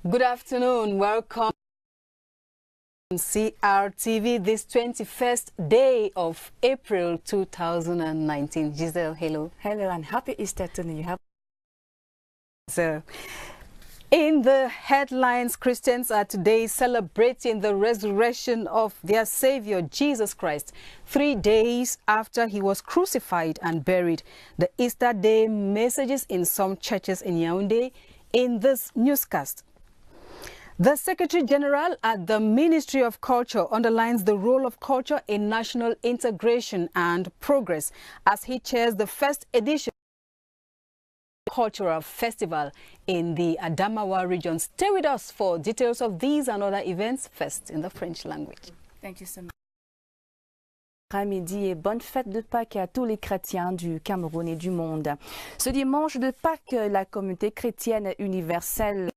Good afternoon. Welcome to CRTV this 21st day of April 2019. Giselle, hello. Hello and happy Easter to you. So, in the headlines, Christians are today celebrating the resurrection of their Savior, Jesus Christ, 3 days after he was crucified and buried. The Easter Day messages in some churches in Yaoundé in this newscast. The Secretary General at the Ministry of Culture underlines the role of culture in national integration and progress as he chairs the first edition of the Cultural Festival in the Adamawa region. Stay with us for details of these and other events, first in the French language. Thank you so much. Midi et bonne fête de Pâques à tous les chrétiens du Cameroun et du monde. Ce dimanche de Pâques, la communauté chrétienne universelle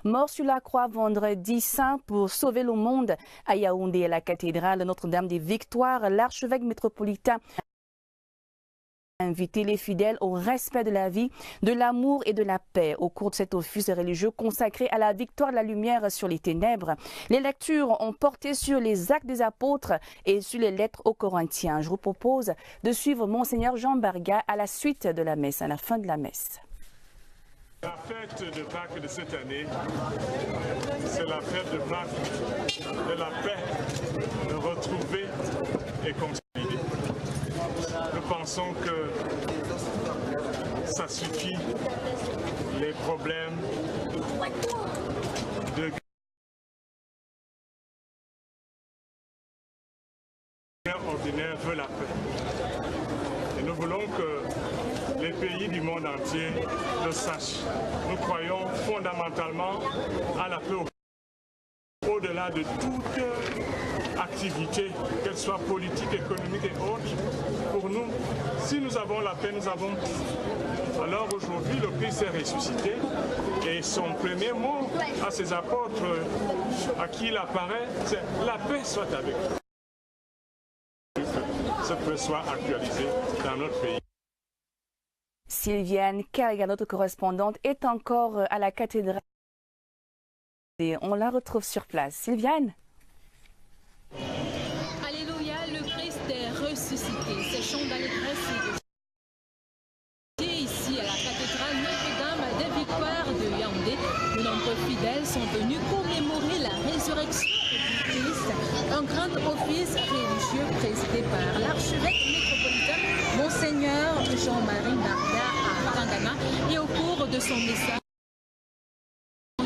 mort sur la croix vendredi saint pour sauver le monde à Yaoundé, à la cathédrale Notre-Dame des Victoires, l'archevêque métropolitain a invité les fidèles au respect de la vie, de l'amour et de la paix. Au cours de cet office religieux consacré à la victoire de la lumière sur les ténèbres, les lectures ont porté sur les actes des apôtres et sur les lettres aux Corinthiens. Je vous propose de suivre Monseigneur Jean Barga à la suite de la messe, à la fin de la messe. La fête de Pâques de cette année, c'est la fête de Pâques de la paix, de retrouver et consolider. Nous pensons que ça suffit, les problèmes de guerre ordinaire veulent la paix. Et nous voulons que les pays du monde entier le sachent. Nous croyons fondamentalement à la paix au-delà de toute activité, qu'elle soit politique, économique et autre. Pour nous, si nous avons la paix, nous avons tout. Alors aujourd'hui, le Christ est ressuscité et son premier mot à ses apôtres à qui il apparaît, c'est « la paix soit avec vous ». Ce paix soit actualisé dans notre pays. Sylviane Kerrigan, notre correspondante, est encore à la cathédrale. Et on la retrouve sur place. Sylviane. Alléluia, le Christ est ressuscité. Ces chants d'allégresse ici à la cathédrale Notre-Dame des Victoires de Yaoundé. De nombreux fidèles sont venus commémorer la résurrection du Christ. Un grand office religieux présidé par l'archevêque métropolitain Monseigneur Jean-Marie Barga à Tangana. Et au cours de son message, de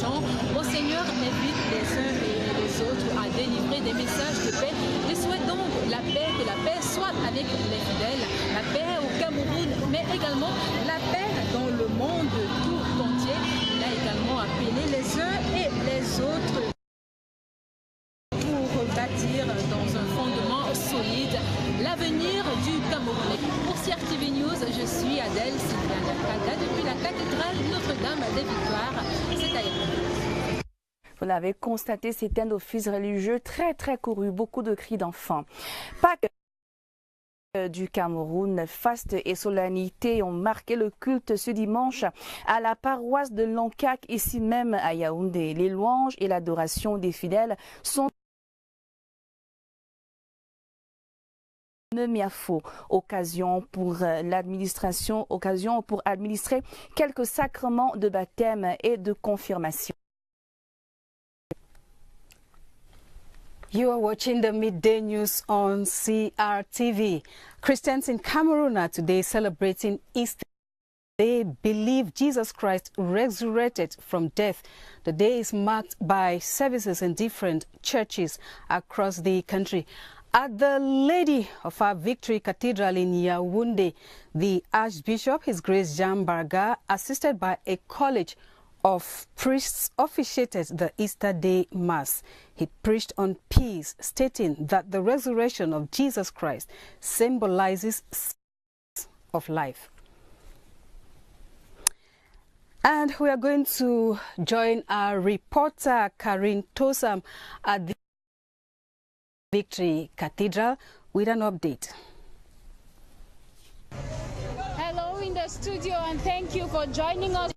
Jean, Monseigneur invite les uns et les autres à délivrer des messages de paix et souhaite donc que la paix soit avec les fidèles, la paix au Cameroun, mais également la paix dans le monde tout entier. Il a également appelé les uns et les autres pour bâtir dans un fondement solide l'avenir du Cameroun. Pour CRTV News, je suis Adèle Sylviane Kada depuis la cathédrale Notre-Dame des Victoires. C'est à Yaoundé. Vous l'avez constaté, c'est un office religieux très couru, beaucoup de cris d'enfants. Pâques du Cameroun, faste et solennité ont marqué le culte ce dimanche à la paroisse de Loncac, ici même à Yaoundé. Les louanges et l'adoration des fidèles sont occasion pour administrer quelques sacrements de baptême et de confirmation. You are watching the midday news on CRTV. Christians in Cameroon are today celebrating Easter. They believe Jesus Christ resurrected from death. The day is marked by services in different churches across the country. At the Lady of Our Victory Cathedral in Yaoundé, the Archbishop, His Grace Jean Barga, assisted by a college of priests, officiated the Easter Day Mass. He preached on peace, stating that the resurrection of Jesus Christ symbolizes of life. And we are going to join our reporter Karin Tosam at the Victory Cathedral with an update. Hello in the studio and thank you for joining us.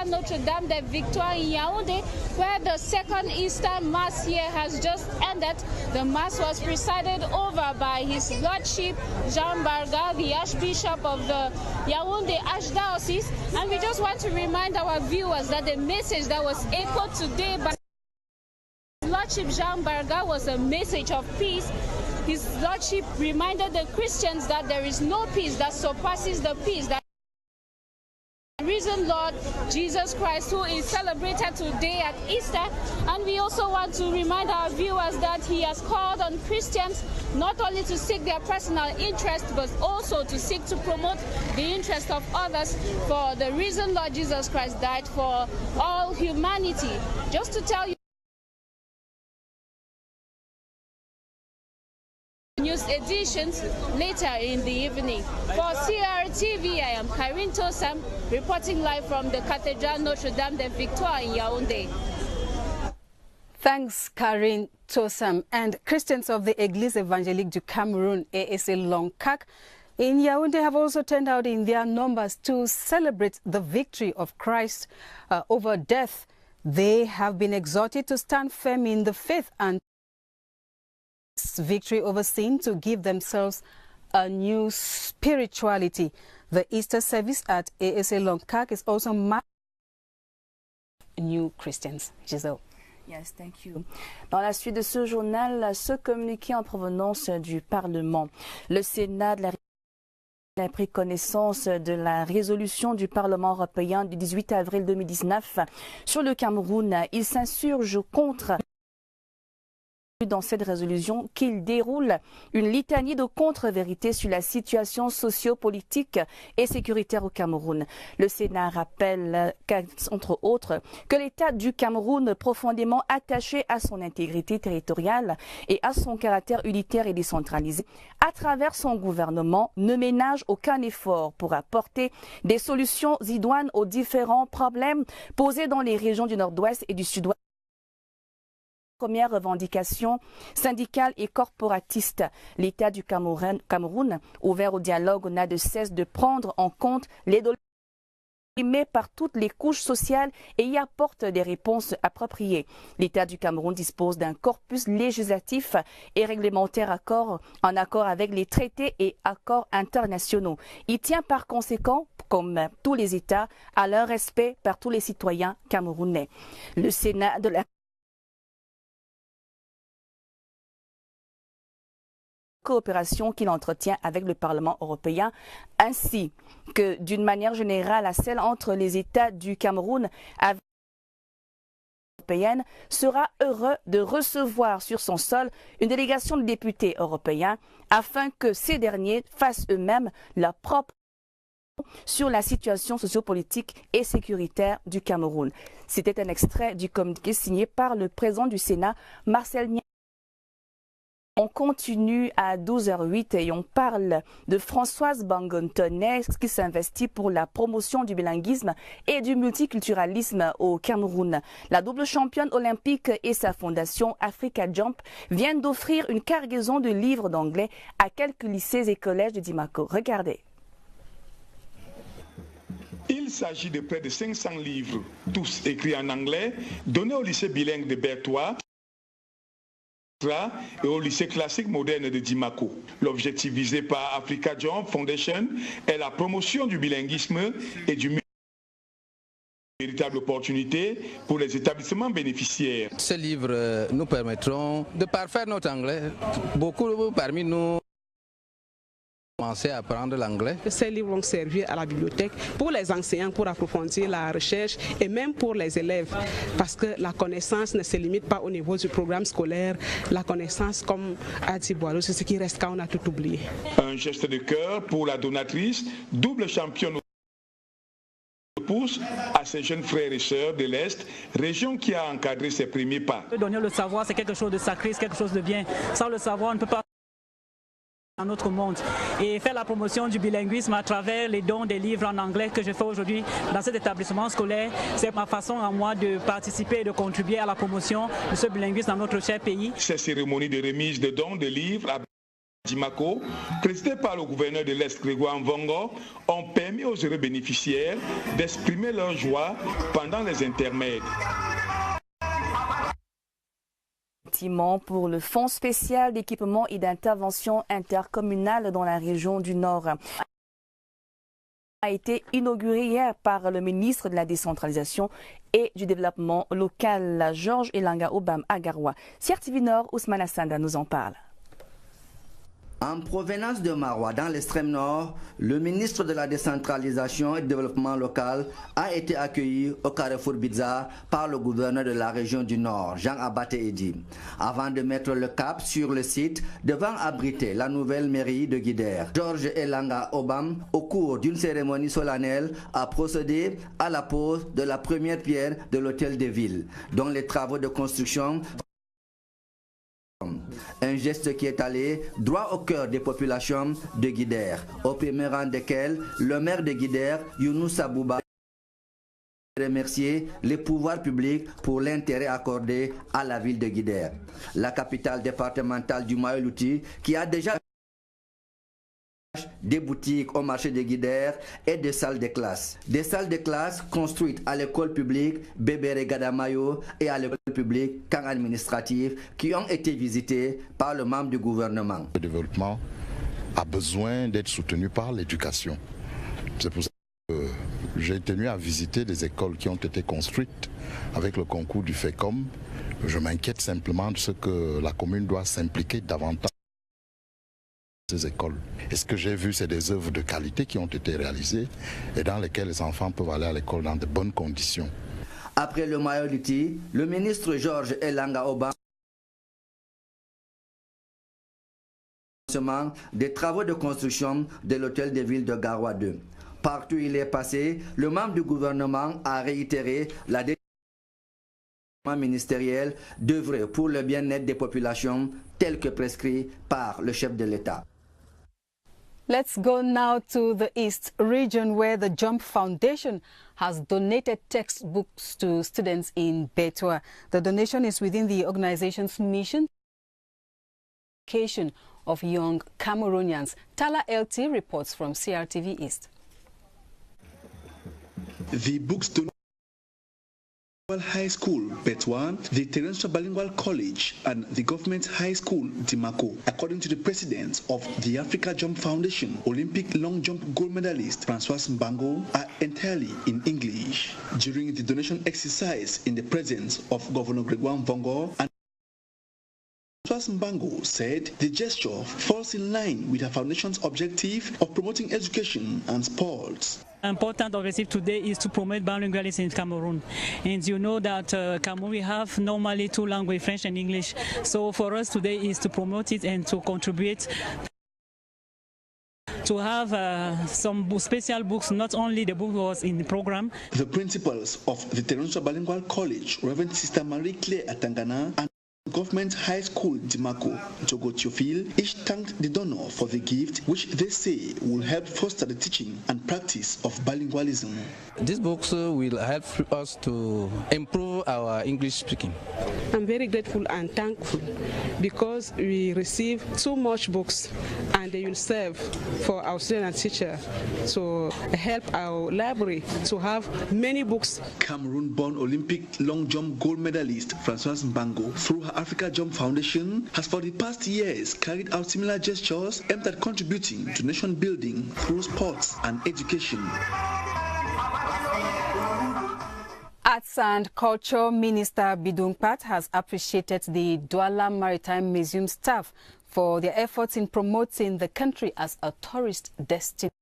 Notre Dame de Victoire in Yaoundé, where the second Easter Mass here has just ended. The Mass was presided over by His Lordship Jean Barga, the Archbishop of the Yaoundé Archdiocese. And we just want to remind our viewers that the message that was echoed today by His Lordship Jean Barga was a message of peace. His Lordship reminded the Christians that there is no peace that surpasses the peace that risen Lord Jesus Christ, who is celebrated today at Easter. And we also want to remind our viewers that he has called on Christians not only to seek their personal interest, but also to seek to promote the interest of others, for the risen Lord Jesus Christ died for all humanity. Just to tell you news editions later in the evening. For CRTV, I am Karin Tosam, reporting live from the Cathedral Notre Dame de Victoire in Yaoundé. Thanks, Karin Tosam. And Christians of the Église Évangélique du Cameroun, ASA Longkak, in Yaoundé have also turned out in their numbers to celebrate the victory of Christ over death. They have been exhorted to stand firm in the faith and victory over sin, to give themselves a new spirituality. The Easter service at ASA Longkak is also marked new Christians. Giselle. Yes, thank you. Dans la suite de ce journal, ce communiqué en provenance du Parlement. Le Sénat de la a pris connaissance de la résolution du Parlement européen du 18 avril 2019 sur le Cameroun. Il s'insurge contre dans cette résolution qu'il déroule une litanie de contre-vérités sur la situation socio-politique et sécuritaire au Cameroun. Le Sénat rappelle, entre autres, que l'État du Cameroun, profondément attaché à son intégrité territoriale et à son caractère unitaire et décentralisé, à travers son gouvernement, ne ménage aucun effort pour apporter des solutions idoines aux différents problèmes posés dans les régions du Nord-Ouest et du Sud-Ouest. Première revendication syndicale et corporatiste. L'État du Cameroun, ouvert au dialogue, n'a de cesse de prendre en compte les doléances exprimées par toutes les couches sociales et y apporte des réponses appropriées. L'État du Cameroun dispose d'un corpus législatif et réglementaire en accord avec les traités et accords internationaux. Il tient par conséquent, comme tous les États, à leur respect par tous les citoyens camerounais. Le Sénat de la coopération qu'il entretient avec le Parlement européen, ainsi que d'une manière générale à celle entre les États du Cameroun avec européenne, sera heureux de recevoir sur son sol une délégation de députés européens afin que ces derniers fassent eux-mêmes leur propre sur la situation sociopolitique et sécuritaire du Cameroun. C'était un extrait du communiqué signé par le président du Sénat, Marcel Niang. On continue à 12h08 et on parle de Françoise Bangontonnet qui s'investit pour la promotion du bilinguisme et du multiculturalisme au Cameroun. La double championne olympique et sa fondation Africa Jump viennent d'offrir une cargaison de livres d'anglais à quelques lycées et collèges de Dimako. Regardez. Il s'agit de près de 500 livres, tous écrits en anglais, donnés au lycée bilingue de Bertois et au lycée classique moderne de Dimako. L'objectif visé par Africa Jump Foundation est la promotion du bilinguisme et du véritable opportunité pour les établissements bénéficiaires. Ces livres nous permettront de parfaire notre anglais. Beaucoup parmi nous commencer à apprendre l'anglais. Ces livres vont servir à la bibliothèque pour les enseignants pour approfondir la recherche et même pour les élèves parce que la connaissance ne se limite pas au niveau du programme scolaire. La connaissance, comme a dit Boileau, c'est ce qui reste quand on a tout oublié. Un geste de cœur pour la donatrice, double championne pousse à ses jeunes frères et sœurs de l'Est, région qui a encadré ses premiers pas. Donner le savoir, c'est quelque chose de sacré, c'est quelque chose de bien. Sans le savoir, on ne peut pas dans notre monde et faire la promotion du bilinguisme à travers les dons des livres en anglais que je fais aujourd'hui dans cet établissement scolaire. C'est ma façon à moi de participer et de contribuer à la promotion de ce bilinguisme dans notre cher pays. Ces cérémonies de remise de dons de livres à Dimako, présidées par le gouverneur de l'Est Grégoire Mvongo, ont permis aux heureux bénéficiaires d'exprimer leur joie pendant les intermèdes. Pour le Fonds spécial d'équipement et d'intervention intercommunale dans la région du Nord a été inauguré hier par le ministre de la décentralisation et du développement local, Georges Elanga Obam Agarwa. CRTV Nord, Ousmane Assanda nous en parle. En provenance de Maroua, dans l'extrême nord, le ministre de la décentralisation et du développement local a été accueilli au Carrefour Bizarre par le gouverneur de la région du Nord, Jean Abaté Edi, avant de mettre le cap sur le site devant abriter la nouvelle mairie de Guidère. Georges Elanga Obam, au cours d'une cérémonie solennelle, a procédé à la pose de la première pierre de l'hôtel de ville, dont les travaux de construction. Un geste qui est allé droit au cœur des populations de Guidère, au premier rang desquelles le maire de Guidère, Younous Abouba, a remercié les pouvoirs publics pour l'intérêt accordé à la ville de Guidère, la capitale départementale du Mayo-Louti, qui a déjà des boutiques au marché de Guidère et des salles de classe. Des salles de classe construites à l'école publique Bébéré Gadamayo et à l'école publique Camp administratif qui ont été visitées par le membre du gouvernement. Le développement a besoin d'être soutenu par l'éducation. C'est pour ça que j'ai tenu à visiter les écoles qui ont été construites avec le concours du FECOM. Je m'inquiète simplement de ce que la commune doit s'impliquer davantage. Ces écoles. Et ce que j'ai vu, c'est des œuvres de qualité qui ont été réalisées et dans lesquelles les enfants peuvent aller à l'école dans de bonnes conditions. Après le Mayo-Louti, le ministre Georges Elanga Obam des travaux de construction de l'hôtel de ville de Garoua 2. Partout où il est passé, le membre du gouvernement a réitéré la décision ministérielle d'œuvrer pour le bien-être des populations tel que prescrit par le chef de l'État. Let's go now to the East region where the Jump Foundation has donated textbooks to students in Betua. The donation is within the organization's mission education of young Cameroonians. Tala LT reports from CRTV East. The books donated High School, Betua, the Terrestrial Bilingual College, and the Government High School, Dimako. According to the president of the Africa Jump Foundation, Olympic long jump gold medalist Francois Mbango are entirely in English. During the donation exercise in the presence of Governor Grégoire Mvongo, and Francois Mbango said the gesture falls in line with the foundation's objective of promoting education and sports. Important objective today is to promote bilingualism in Cameroon, and you know that Cameroon we have normally two languages, French and English. So for us today is to promote it and to contribute to have some special books, not only the book was in the program. The principals of the Terrestrial Bilingual College, Reverend Sister Marie Claire Atangana, and Government High School Dimako, Togo Theophile, each thanked the donor for the gift, which they say will help foster the teaching and practice of bilingualism. These books will help us to improve our English speaking. I'm very grateful and thankful because we receive so much books and they will serve for our students and teacher to help our library to have many books. Cameroon-born Olympic long jump gold medalist Francois Mbango, through her Africa Jump Foundation, has for the past years carried out similar gestures aimed at contributing to nation building through sports and education. Arts and Culture Minister Bidung Pat has appreciated the Douala Maritime Museum staff for their efforts in promoting the country as a tourist destination.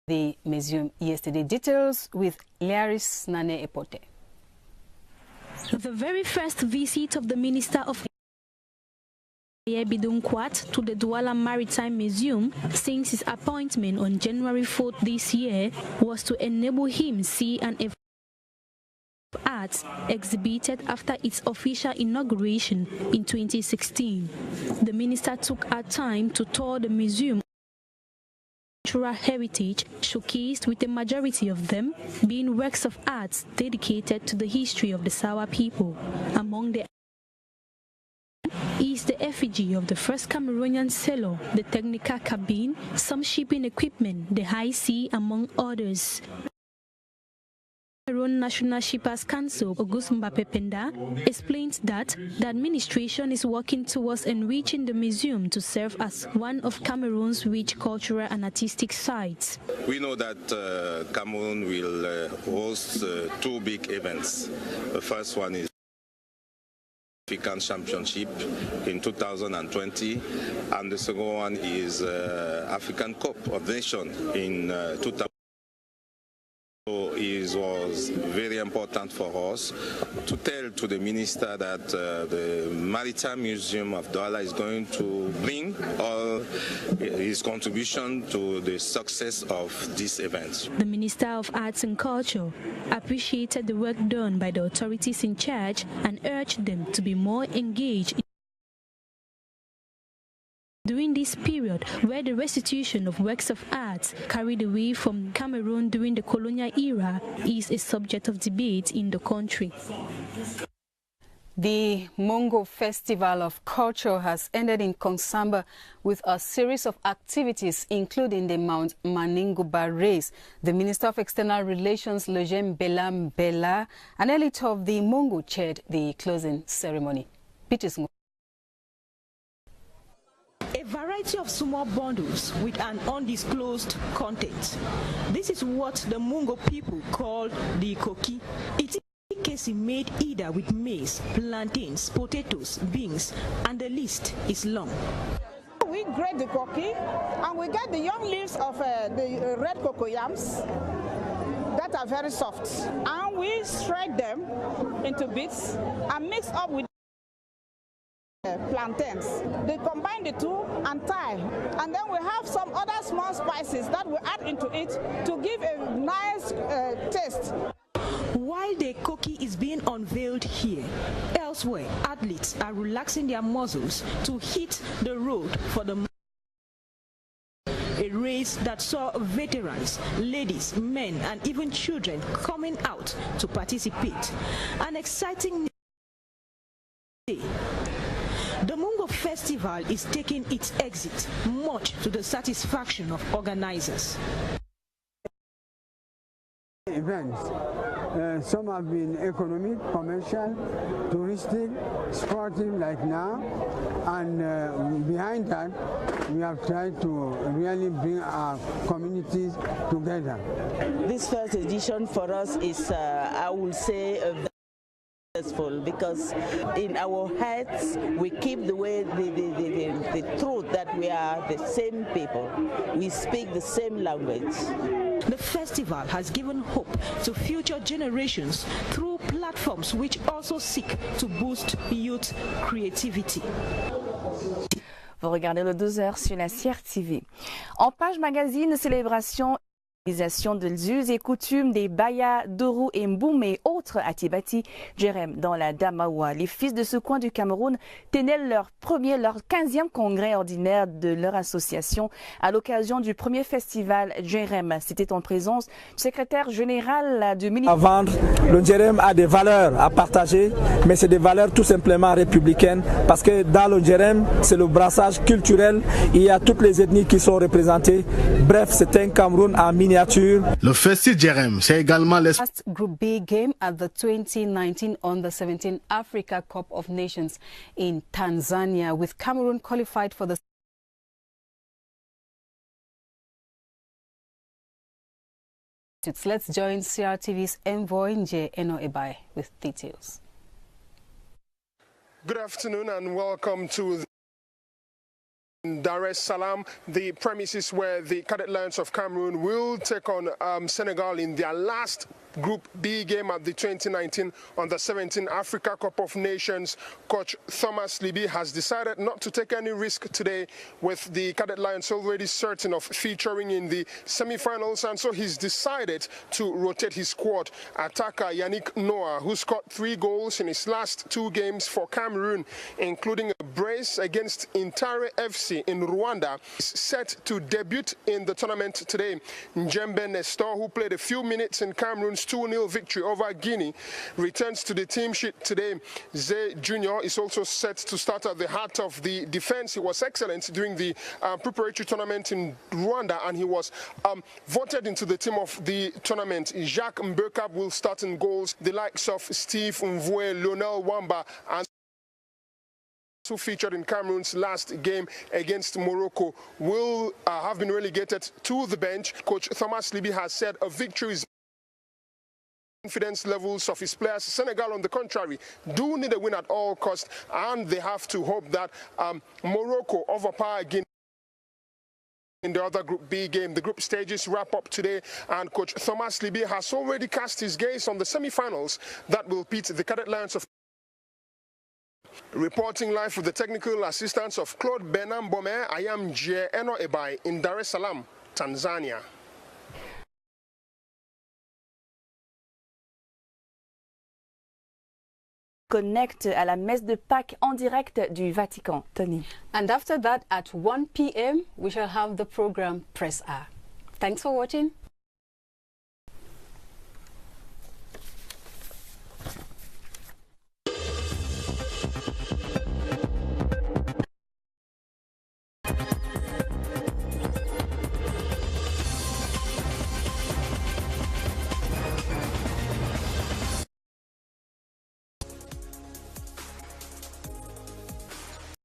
The museum yesterday. Details with Liaris Nane Epote. The very first visit of the Minister of Bidung Kwat to the Douala Maritime Museum since his appointment on January 4th this year was to enable him see and Arts exhibited after its official inauguration in 2016. The minister took her time to tour the museum. Cultural heritage showcased, with a majority of them being works of arts dedicated to the history of the Sawa people. Among the is the effigy of the first Cameroonian sailor, the technical cabin, some shipping equipment, the high sea, among others. Cameroon National Shippers Council, Auguste Mbapependa, explains that the administration is working towards enriching the museum to serve as one of Cameroon's rich cultural and artistic sites. We know that Cameroon will host two big events. The first one is African Championship in 2020, and the second one is African Cup of Nations in 2020. So it was very important for us to tell to the minister that the Maritime Museum of Douala is going to bring all his contribution to the success of this event. The Minister of Arts and Culture appreciated the work done by the authorities in charge and urged them to be more engaged during this period, where the restitution of works of art carried away from Cameroon during the colonial era is a subject of debate in the country. The Mongo Festival of Culture has ended in Konsamba with a series of activities, including the Mount Maninguba race. The Minister of External Relations, Lejem Belam Bella, an elite of the Mongo, chaired the closing ceremony. A variety of small bundles with an undisclosed content. This is what the Mungo people call the koki. It is made either with maize, plantains, potatoes, beans, and the list is long. We grate the koki and we get the young leaves of the red cocoyams that are very soft, and we shred them into bits and mix up with plantains. They combine the two and tie, and then we have some other small spices that we add into it to give a nice taste. While the koki is being unveiled here, elsewhere athletes are relaxing their muscles to hit the road for the a race that saw veterans, ladies, men, and even children coming out to participate. An exciting day. The Mungo Festival is taking its exit, much to the satisfaction of organizers. Events. Some have been economic, commercial, touristic, sportive like now, and behind that we have tried to really bring our communities together. This first edition for us is, I would say, successful, because in our heads we keep the way the truth that we are the same people, we speak the same language. The festival has given hope to future generations through platforms which also seek to boost youth creativity. Vous regardez le 12h sur la CRTV. En page magazine, célébration des us et coutumes des Baya, Dourou et Mboum et autres à Tibati, Djerem dans la Damawa. Les fils de ce coin du Cameroun tenaient leur 15e congrès ordinaire de leur association à l'occasion du premier festival Djerem. C'était en présence du secrétaire général du ministère. À vendre, le Djerem a des valeurs à partager, mais c'est des valeurs tout simplement républicaines, parce que dans le Djerem, c'est le brassage culturel, il y a toutes les ethnies qui sont représentées. Bref, c'est un Cameroun en miniature. Le Festi Djerem, c'est également le last Group B game at the 2019 Under-17 Africa Cup of Nations in Tanzania, with Cameroon qualified for the Let's join CRTV's envoy Nje Eno Ebai with details. Good afternoon and welcome to Dar es Salaam, the premises where the Cadet Lions of Cameroon will take on Senegal in their last Group B game at the 2019 Under-17 Africa Cup of Nations. Coach Thomas Libby has decided not to take any risk today, with the Cadet Lions already certain of featuring in the semi-finals, and so he's decided to rotate his squad. Attacker Yannick Noah, who scored 3 goals in his last 2 games for Cameroon, including a brace against Intare FC in Rwanda, is set to debut in the tournament today. Njembe Nestor, who played a few minutes in Cameroon's 2-0 victory over Guinea, returns to the team sheet today. Zay Jr. is also set to start at the heart of the defense. He was excellent during the preparatory tournament in Rwanda, and he was voted into the team of the tournament. Jacques Mbekab will start in goals. The likes of Steve Mvue, Lionel Wamba, and who featured in Cameroon's last game against Morocco will have been relegated to the bench. Coach Thomas Libby has said a victory is confidence levels of his players. Senegal, on the contrary, do need a win at all costs, and they have to hope that Morocco overpower Guinea in the other Group B game. The group stages wrap up today, and Coach Thomas Libby has already cast his gaze on the semi-finals that will pit the Cadet Lions of. Reporting live with the technical assistance of Claude Benam Bome, I am Jie Eno Ebai in Dar es Salaam, Tanzania. Connecte à la messe de Pâques en direct du Vatican. Tony. And after that, at 1 p.m., we shall have the program Press Hour. Thanks for watching.